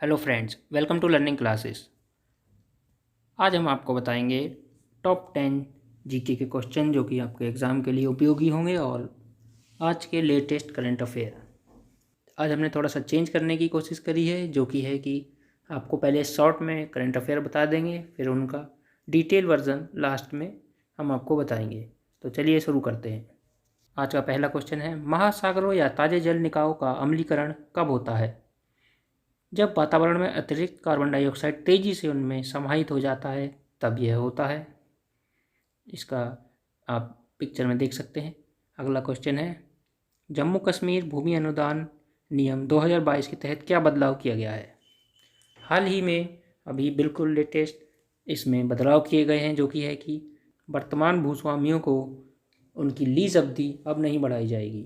Hello friends, welcome to learning classes. आज हम आपको बताएंगे टॉप 10 जीके के क्वेश्चन जो कि आपके एग्ज़ाम के लिए उपयोगी होंगे और आज के लेटेस्ट करंट अफेयर। आज हमने थोड़ा सा चेंज करने की कोशिश करी है, जो कि है कि आपको पहले शॉर्ट में करंट अफेयर बता देंगे, फिर उनका डिटेल वर्जन लास्ट में हम आपको बताएंगे। तो चलिए शुरू करते हैं। आज का पहला क्वेश्चन है, महासागरों या ताज़े जल निकायों का अम्लीकरण कब होता है? जब वातावरण में अतिरिक्त कार्बन डाइऑक्साइड तेजी से उनमें समाहित हो जाता है तब यह होता है। इसका आप पिक्चर में देख सकते हैं। अगला क्वेश्चन है, जम्मू कश्मीर भूमि अनुदान नियम 2022 के तहत क्या बदलाव किया गया है? हाल ही में अभी बिल्कुल लेटेस्ट इसमें बदलाव किए गए हैं, जो कि है कि वर्तमान भूस्वामियों को उनकी लीज अवधि अब नहीं बढ़ाई जाएगी।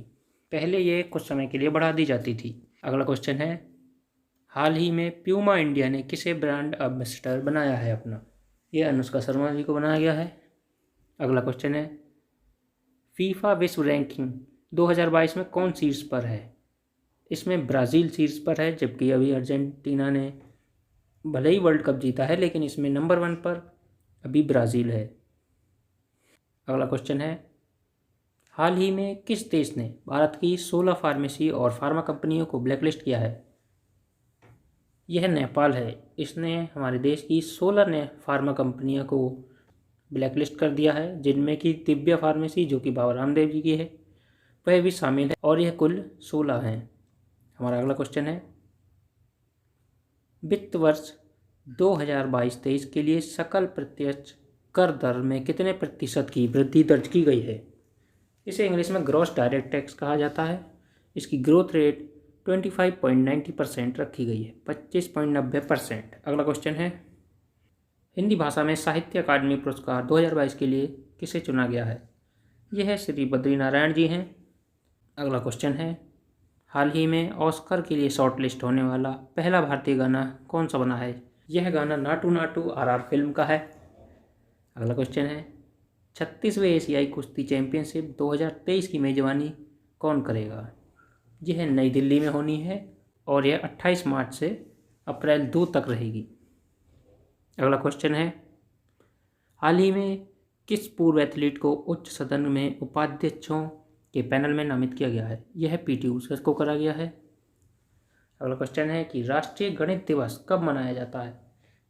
पहले ये कुछ समय के लिए बढ़ा दी जाती थी। अगला क्वेश्चन है, हाल ही में प्यूमा इंडिया ने किसे ब्रांड एम्बेसडर बनाया है अपना? यह अनुष्का शर्मा जी को बनाया गया है। अगला क्वेश्चन है, फीफा विश्व रैंकिंग 2022 में कौन शीर्ष पर है? इसमें ब्राज़ील शीर्ष पर है, जबकि अभी अर्जेंटीना ने भले ही वर्ल्ड कप जीता है लेकिन इसमें नंबर 1 पर अभी ब्राज़ील है। अगला क्वेश्चन है, हाल ही में किस देश ने भारत की 16 फार्मेसी और फार्मा कंपनियों को ब्लैकलिस्ट किया है? यह नेपाल है। इसने हमारे देश की 16 ने फार्मा कंपनियों को ब्लैकलिस्ट कर दिया है, जिनमें कि दिव्या फार्मेसी जो कि बाबा रामदेव जी की है वह भी शामिल है, और यह कुल 16 हैं। हमारा अगला क्वेश्चन है, वित्त वर्ष 2022-23 के लिए सकल प्रत्यक्ष कर दर में कितने प्रतिशत की वृद्धि दर्ज की गई है? इसे इंग्लिश में ग्रॉस डायरेक्ट टैक्स कहा जाता है। इसकी ग्रोथ रेट 25.90% रखी गई है, 25.90%। अगला क्वेश्चन है, हिंदी भाषा में साहित्य अकादमी पुरस्कार 2022 के लिए किसे चुना गया है? यह श्री बद्री नारायण जी हैं। अगला क्वेश्चन है, हाल ही में ऑस्कर के लिए शॉर्टलिस्ट होने वाला पहला भारतीय गाना कौन सा बना है? यह गाना नाटू नाटू आरआर फिल्म का है। अगला क्वेश्चन है, 36वें एशियाई कुश्ती चैंपियनशिप 2023 की मेजबानी कौन करेगा? यह नई दिल्ली में होनी है और यह 28 मार्च से अप्रैल 2 तक रहेगी। अगला क्वेश्चन है, हाल ही में किस पूर्व एथलीट को उच्च सदन में उपाध्यक्षों के पैनल में नामित किया गया है? यह पीटी उषा को करा गया है। अगला क्वेश्चन है कि राष्ट्रीय गणित दिवस कब मनाया जाता है?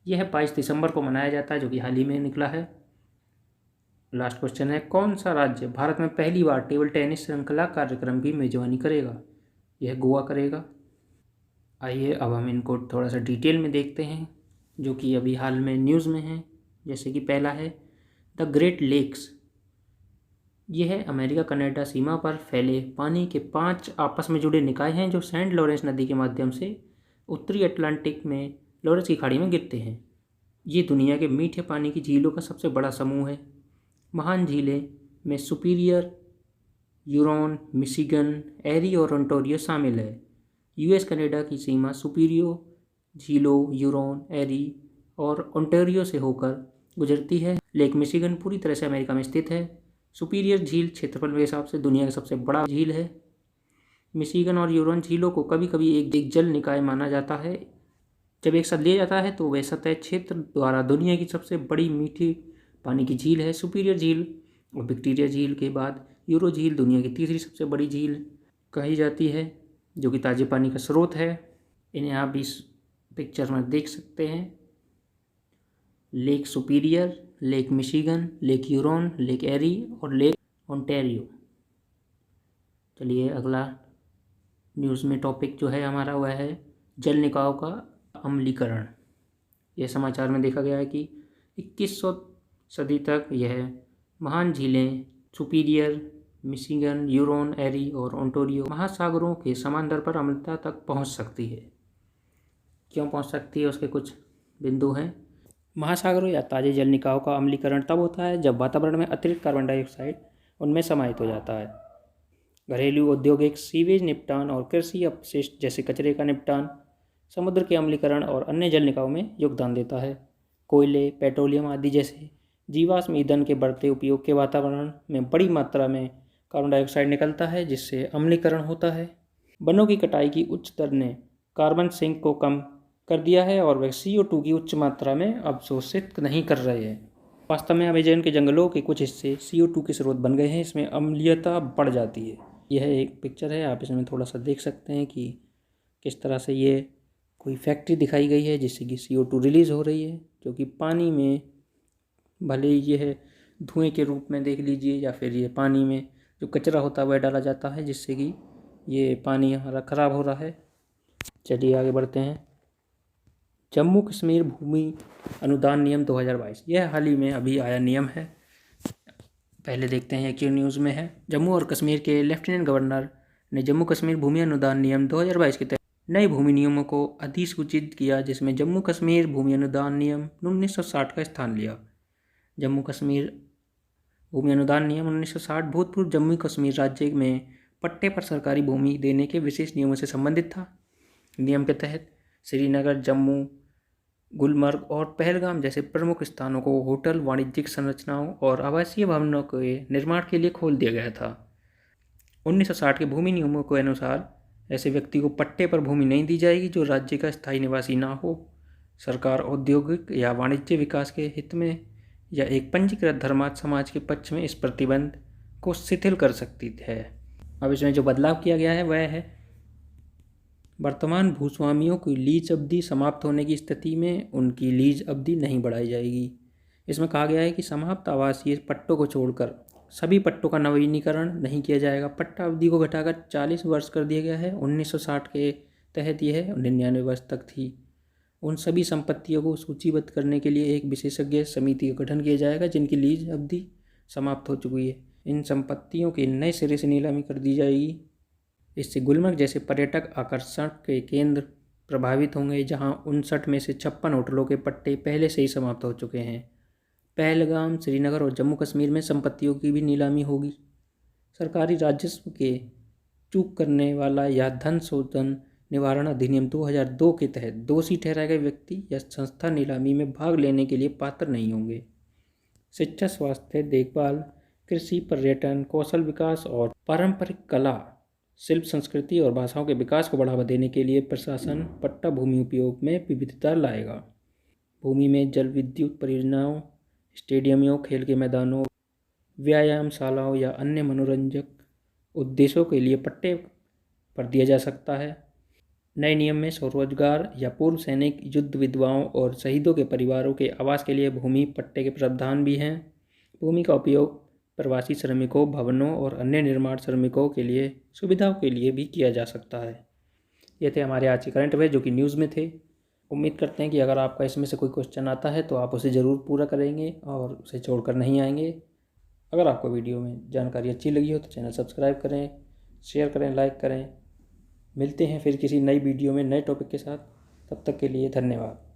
यह 22 दिसंबर को मनाया जाता है, जो कि हाल ही में निकला है। लास्ट क्वेश्चन है, कौन सा राज्य भारत में पहली बार टेबल टेनिस श्रृंखला कार्यक्रम की मेजबानी करेगा? यह गोवा करेगा। आइए अब हम इनको थोड़ा सा डिटेल में देखते हैं, जो कि अभी हाल में न्यूज़ में है। जैसे कि पहला है, द ग्रेट लेक्स। यह अमेरिका कनाडा सीमा पर फैले पानी के 5 आपस में जुड़े निकाय हैं जो सेंट लॉरेंस नदी के माध्यम से उत्तरी अटलांटिक में लॉरेंस की खाड़ी में गिरते हैं। ये दुनिया के मीठे पानी की झीलों का सबसे बड़ा समूह है। महान झीलें में सुपीरियर, यूरोन, मिशिगन, एरी और ओंटारियो शामिल है। यूएस कनाडा की सीमा सुपीरियो झीलों, यूरोन, एरी और ओंटारियो से होकर गुजरती है। लेक मिशिगन पूरी तरह से अमेरिका में स्थित है। सुपीरियर झील क्षेत्रफल के हिसाब से दुनिया का सबसे बड़ा झील है। मिशिगन और यूरोन झीलों को कभी कभी एक जल निकाय माना जाता है। जब एक साथ लिया जाता है तो वह सतह क्षेत्र द्वारा दुनिया की सबसे बड़ी मीठी पानी की झील है। सुपीरियर झील और विक्टोरिया झील के बाद यूरो झील दुनिया की तीसरी सबसे बड़ी झील कही जाती है, जो कि ताज़े पानी का स्रोत है। इन्हें आप इस पिक्चर में देख सकते हैं, Lake Superior, Lake Michigan, Lake Huron, Lake Erie और लेक ओंटारियो। चलिए अगला न्यूज़ में टॉपिक जो है हमारा वह है जल निकायों का अम्लीकरण। यह समाचार में देखा गया है कि 2100 सदी तक यह महान झीलें सुपीरियर, मिशिगन, यूरोन, एरी और ओंटारियो महासागरों के समान दर पर अम्लता तक पहुंच सकती है। क्यों पहुंच सकती है, उसके कुछ बिंदु हैं। महासागरों या ताज़े जल निकायों का अम्लीकरण तब होता है जब वातावरण में अतिरिक्त कार्बन डाइऑक्साइड उनमें समाहित हो जाता है। घरेलू औद्योगिक सीवेज निपटान और कृषि अपशिष्ट जैसे कचरे का निपटान समुद्र के अम्लीकरण और अन्य जल निकायों में योगदान देता है। कोयले, पेट्रोलियम आदि जैसे जीवाश्म ईंधन के बढ़ते उपयोग के वातावरण में बड़ी मात्रा में कार्बन डाइऑक्साइड निकलता है, जिससे अम्लीकरण होता है। वनों की कटाई की उच्च दर ने कार्बन सिंक को कम कर दिया है और वह CO2 की उच्च मात्रा में अवशोषित नहीं कर रहे हैं। वास्तव में अमेज़न के जंगलों के कुछ हिस्से CO2 के स्रोत बन गए हैं, इसमें अम्लीयता बढ़ जाती है। यह एक पिक्चर है, आप इसमें थोड़ा सा देख सकते हैं कि किस तरह से ये कोई फैक्ट्री दिखाई गई है जिससे कि CO2 रिलीज़ हो रही है, जो कि पानी में भले ही यह धुएं के रूप में देख लीजिए या फिर ये पानी में जो कचरा होता है वह डाला जाता है, जिससे कि ये पानी हमारा ख़राब हो रहा है। चलिए आगे बढ़ते हैं। जम्मू कश्मीर भूमि अनुदान नियम 2022, यह हाल ही में अभी आया नियम है। पहले देखते हैं क्यों न्यूज़ में है। जम्मू और कश्मीर के लेफ्टिनेंट गवर्नर ने जम्मू कश्मीर भूमि अनुदान नियम 2022 के तहत नए भूमि नियमों को अधिसूचित किया, जिसमें जम्मू कश्मीर भूमि अनुदान नियम 1960 का स्थान लिया। जम्मू कश्मीर भूमि अनुदान नियम 1960 भूतपूर्व जम्मू कश्मीर राज्य में पट्टे पर सरकारी भूमि देने के विशेष नियमों से संबंधित था। नियम के तहत श्रीनगर, जम्मू, गुलमर्ग और पहलगाम जैसे प्रमुख स्थानों को होटल, वाणिज्यिक संरचनाओं और आवासीय भवनों के निर्माण के लिए खोल दिया गया था। 1960 के भूमि नियमों के अनुसार ऐसे व्यक्ति को पट्टे पर भूमि नहीं दी जाएगी जो राज्य का स्थायी निवासी ना हो। सरकार औद्योगिक या वाणिज्य विकास के हित में या एक पंजीकृत धर्मार्थ समाज के पक्ष में इस प्रतिबंध को शिथिल कर सकती है। अब इसमें जो बदलाव किया गया है वह है, वर्तमान भूस्वामियों की लीज अवधि समाप्त होने की स्थिति में उनकी लीज अवधि नहीं बढ़ाई जाएगी। इसमें कहा गया है कि समाप्त आवासीय पट्टों को छोड़कर सभी पट्टों का नवीनीकरण नहीं किया जाएगा। पट्टा अवधि को घटाकर 40 वर्ष कर दिया गया है। 1960 के तहत यह 99 वर्ष तक थी। उन सभी संपत्तियों को सूचीबद्ध करने के लिए एक विशेषज्ञ समिति का गठन किया जाएगा जिनकी लीज अवधि समाप्त हो चुकी है। इन संपत्तियों की नए सिरे से नीलामी कर दी जाएगी। इससे गुलमर्ग जैसे पर्यटक आकर्षण के केंद्र प्रभावित होंगे, जहां 59 में से 56 होटलों के पट्टे पहले से ही समाप्त हो चुके हैं। पहलगाम, श्रीनगर और जम्मू कश्मीर में संपत्तियों की भी नीलामी होगी। सरकारी राजस्व के चूक करने वाला या धन शोधन निवारण अधिनियम 2002 के तहत दोषी ठहराए गए व्यक्ति या संस्था नीलामी में भाग लेने के लिए पात्र नहीं होंगे। शिक्षा, स्वास्थ्य देखभाल, कृषि, पर्यटन, कौशल विकास और पारंपरिक कला, शिल्प, संस्कृति और भाषाओं के विकास को बढ़ावा देने के लिए प्रशासन पट्टा भूमि उपयोग में विविधता लाएगा। भूमि में जल विद्युत परियोजनाओं, स्टेडियमों, खेल के मैदानों, व्यायामशालाओं या अन्य मनोरंजक उद्देश्यों के लिए पट्टे पर दिया जा सकता है। नए नियम में स्वरोजगार या पूर्व सैनिक, युद्ध विधवाओं और शहीदों के परिवारों के आवास के लिए भूमि पट्टे के प्रावधान भी हैं। भूमि का उपयोग प्रवासी श्रमिकों, भवनों और अन्य निर्माण श्रमिकों के लिए सुविधाओं के लिए भी किया जा सकता है। ये थे हमारे आज के करंट अफेयर जो कि न्यूज़ में थे। उम्मीद करते हैं कि अगर आपका इसमें से कोई क्वेश्चन आता है तो आप उसे ज़रूर पूरा करेंगे और उसे छोड़कर नहीं आएंगे। अगर आपको वीडियो में जानकारी अच्छी लगी हो तो चैनल सब्सक्राइब करें, शेयर करें, लाइक करें। मिलते हैं फिर किसी नई वीडियो में नए टॉपिक के साथ। तब तक के लिए धन्यवाद।